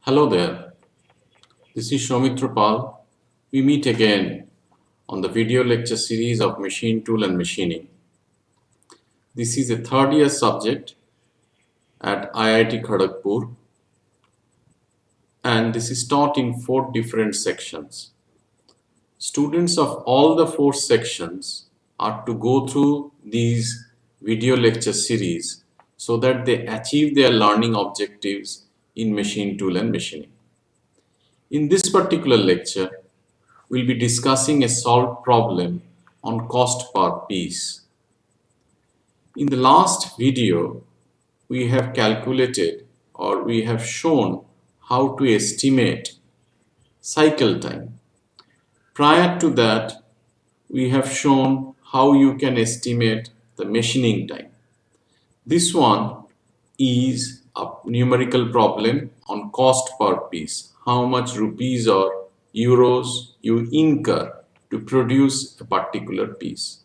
Hello there, this is Soumitra Pal. We meet again on the video lecture series of Machine Tool and Machining. This is a third year subject at IIT Kharagpur and this is taught in 4 different sections. Students of all the 4 sections are to go through these video lecture series so that they achieve their learning objectives in Machine Tool and Machining. In this particular lecture, we'll be discussing a solved problem on cost per piece. In the last video, we have calculated or we have shown how to estimate cycle time. Prior to that, we have shown how you can estimate the machining time. This one is a numerical problem on cost per piece. How much rupees or euros you incur to produce a particular piece.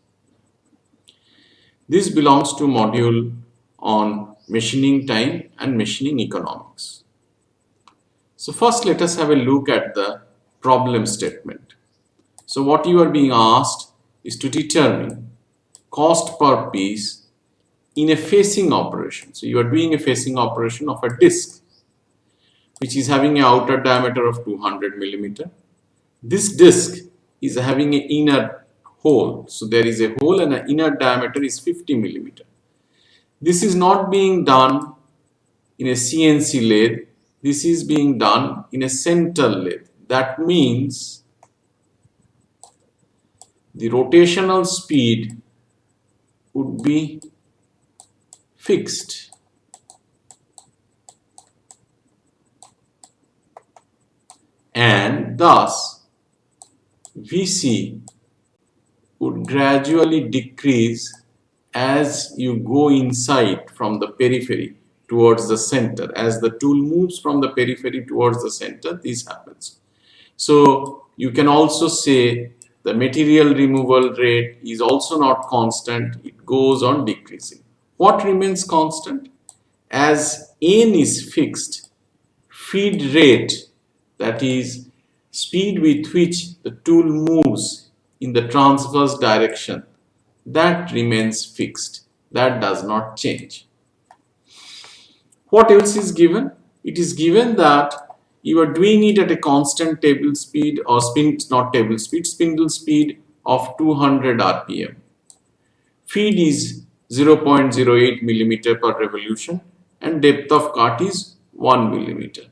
This belongs to module on machining time and machining economics. So first let us have a look at the problem statement. So what you are being asked is to determine cost per piece in a facing operation. So you are doing a facing operation of a disc which is having an outer diameter of 200 millimeter. This disc is having an inner hole. So there is a hole and an inner diameter is 50 millimeter. This is not being done in a CNC lathe. This is being done in a center lathe. That means the rotational speed would be fixed. And thus VC would gradually decrease as you go inside from the periphery towards the center. As the tool moves from the periphery towards the center, this happens. So you can also say the material removal rate is also not constant, it goes on decreasing. What remains constant? As N is fixed, feed rate, that is speed with which the tool moves in the transverse direction, that remains fixed, that does not change. What else is given? It is given that you are doing it at a constant table speed or spindle speed of 200 rpm. Feed is 0.08 millimeter per revolution and depth of cut is 1 millimeter.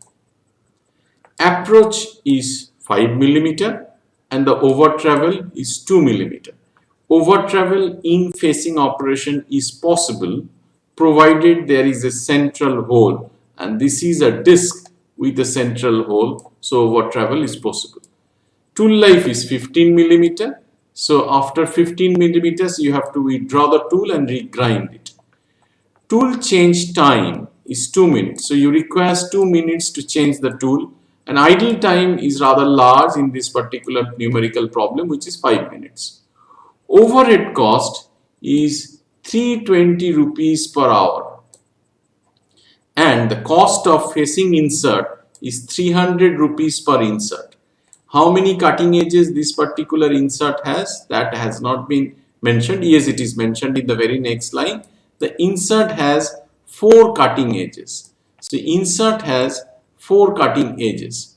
Approach is 5 millimeter and the over travel is 2 millimeter. Over travel in facing operation is possible provided there is a central hole, and this is a disc with a central hole, so over travel is possible. Tool life is 15 millimeter, so after 15 millimeters you have to withdraw the tool and regrind it. Tool change time is 2 minutes, so you require 2 minutes to change the tool, and idle time is rather large in this particular numerical problem, which is 5 minutes. Overhead cost is 320 rupees per hour and the cost of facing insert is 300 rupees per insert. How many cutting edges this particular insert has? That has not been mentioned. Yes, it is mentioned in the very next line. The insert has 4 cutting edges. So insert has 4 cutting edges.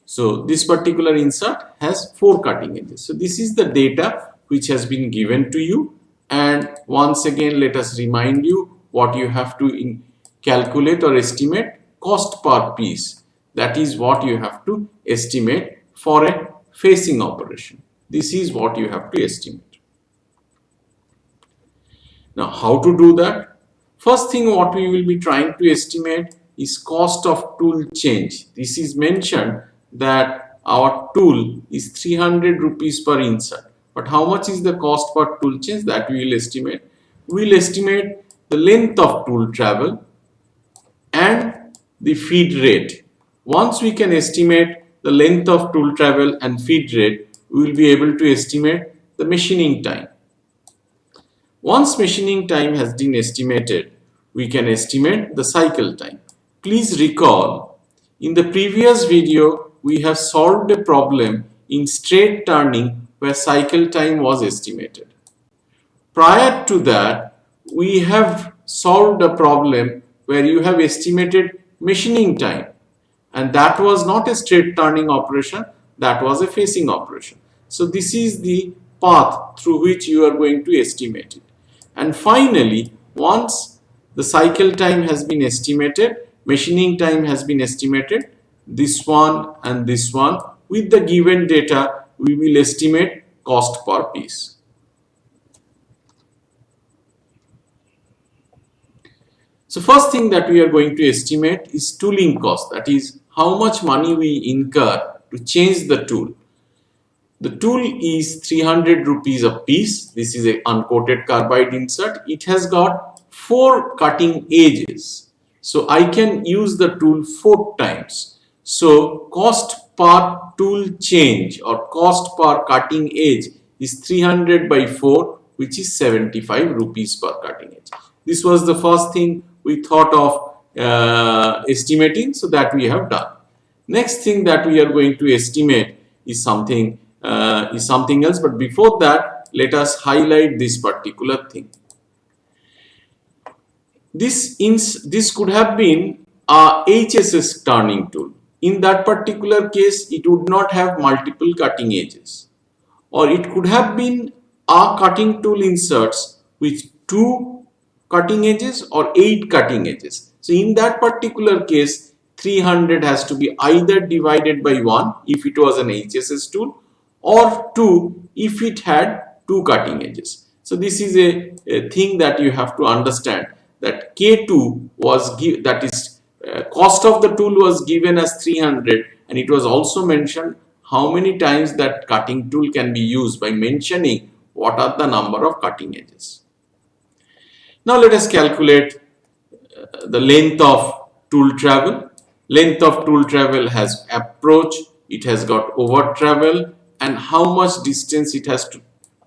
So this particular insert has 4 cutting edges. So this is the data which has been given to you, and once again let us remind you what you have to calculate or estimate cost per piece. That is what you have to estimate for a facing operation. This is what you have to estimate. Now how to do that? First thing what we will be trying to estimate is cost of tool change. This is mentioned that our tool is 300 rupees per insert, but how much is the cost per tool change? That we will estimate. We will estimate the length of tool travel and the feed rate. Once we can estimate the length of tool travel and feed rate, we will be able to estimate the machining time. Once machining time has been estimated, we can estimate the cycle time. Please recall In the previous video, we have solved a problem in straight turning where cycle time was estimated. Prior to that, we have solved a problem where you have estimated machining time, and that was not a straight turning operation, that was a facing operation. So this is the path through which you are going to estimate it. And finally, once the cycle time has been estimated, machining time has been estimated, this one and this one, with the given data we will estimate cost per piece. So first thing that we are going to estimate is tooling cost, that is how much money we incur to change the tool. The tool is 300 rupees a piece. This is a uncoated carbide insert. It has got 4 cutting edges. So I can use the tool 4 times. So cost per tool change or cost per cutting edge is 300 by 4, which is 75 rupees per cutting edge. This was the first thing we thought of estimating, so that we have done. Next thing that we are going to estimate is something else, but before that, let us highlight this particular thing. This could have been a HSS turning tool. In that particular case, it would not have multiple cutting edges, or it could have been a cutting tool inserts with 2 cutting edges or 8 cutting edges. So in that particular case, 300 has to be either divided by 1 if it was an HSS tool, or 2 if it had 2 cutting edges. So this is a thing that you have to understand, that K2 was cost of the tool was given as 300, and it was also mentioned how many times that cutting tool can be used by mentioning what are the number of cutting edges. Now let us calculate the length of tool travel. Length of tool travel has approach, it has got over travel, and how much distance it has to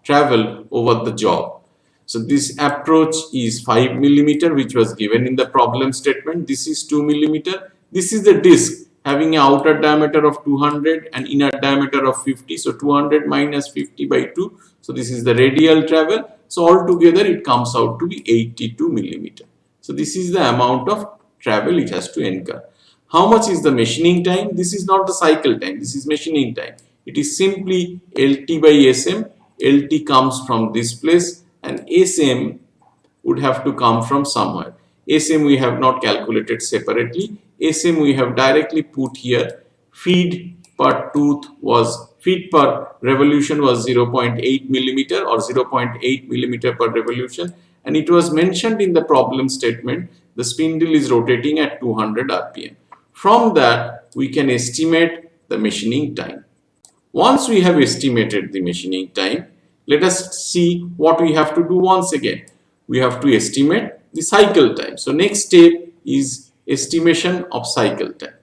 travel over the job. So this approach is 5 millimeter, which was given in the problem statement. This is 2 millimeter. This is the disc having an outer diameter of 200 and inner diameter of 50. So 200 minus 50 by 2. So this is the radial travel. So altogether it comes out to be 82 millimeter. So this is the amount of travel it has to incur. How much is the machining time? This is not the cycle time. This is machining time. It is simply LT by SM. LT comes from this place and SM would have to come from somewhere. SM we have not calculated separately. SM we have directly put here. Feed per revolution was 0.8 millimeter or 0.8 millimeter per revolution, and it was mentioned in the problem statement the spindle is rotating at 200 rpm. From that we can estimate the machining time. Once we have estimated the machining time, let us see what we have to do once again. We have to estimate the cycle time. So next step is estimation of cycle time.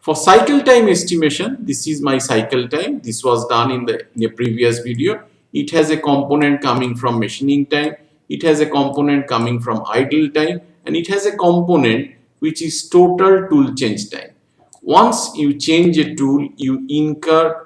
For cycle time estimation, this is my cycle time. This was done in the previous video. It has a component coming from machining time. It has a component coming from idle time, and it has a component which is total tool change time. Once you change a tool, you incur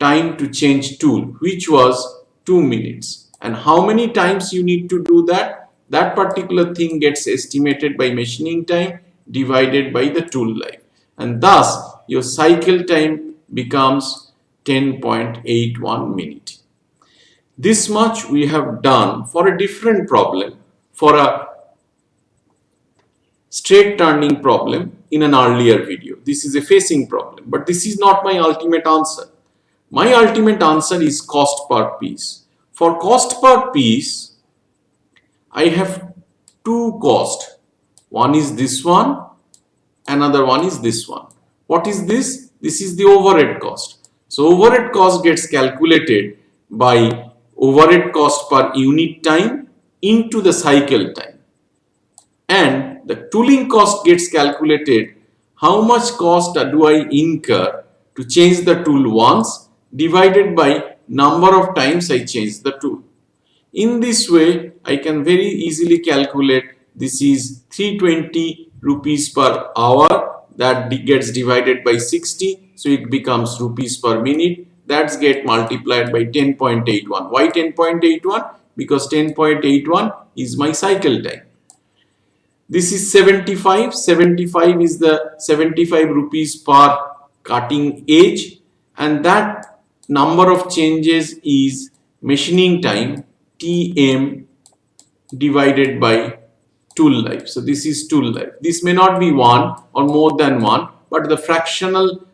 time to change tool, which was 2 minutes. And how many times you need to do that? That particular thing gets estimated by machining time divided by the tool life. And thus your cycle time becomes 10.81 minutes. This much we have done for a different problem, for a straight turning problem in an earlier video. This is a facing problem, but this is not my ultimate answer. My ultimate answer is cost per piece. For cost per piece, I have 2 costs. One is this one, another one is this one. What is this? This is the overhead cost. So overhead cost gets calculated by overhead cost per unit time into the cycle time, and the tooling cost gets calculated how much cost do I incur to change the tool once divided by number of times I change the tool. In this way I can very easily calculate this is 320 rupees per hour that gets divided by 60, so it becomes rupees per minute. That's get multiplied by 10.81. Why 10.81? Because 10.81 is my cycle time. This is 75. 75 is the 75 rupees per cutting edge, and that number of changes is machining time, TM, divided by tool life. So this is tool life. This may not be one or more than one, but the fractional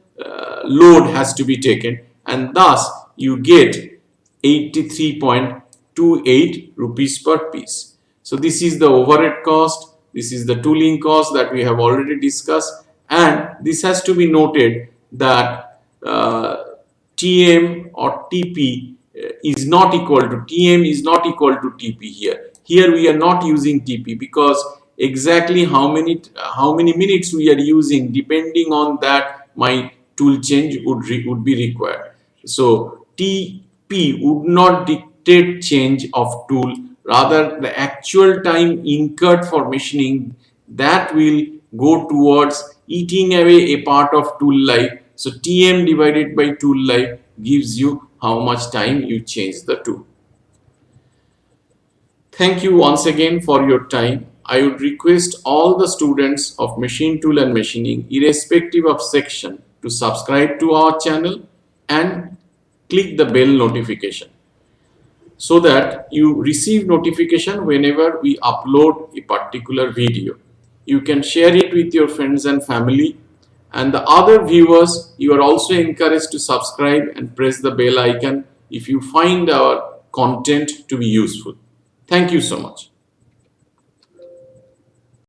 load has to be taken, and thus you get 83.28 rupees per piece. So this is the overhead cost, this is the tooling cost that we have already discussed, and this has to be noted that TM or TP is not equal to TM is not equal to TP here. Here we are not using TP because exactly how many minutes we are using, depending on that my tool change would be required. So TP would not dictate change of tool, rather the actual time incurred for machining that will go towards eating away a part of tool life. So TM divided by tool life gives you how much time you change the tool. Thank you once again for your time. I would request all the students of machine tool and machining, irrespective of section, to subscribe to our channel and click the bell notification so that you receive notification whenever we upload a particular video. You can share it with your friends and family, and the other viewers, you are also encouraged to subscribe and press the bell icon if you find our content to be useful. Thank you so much.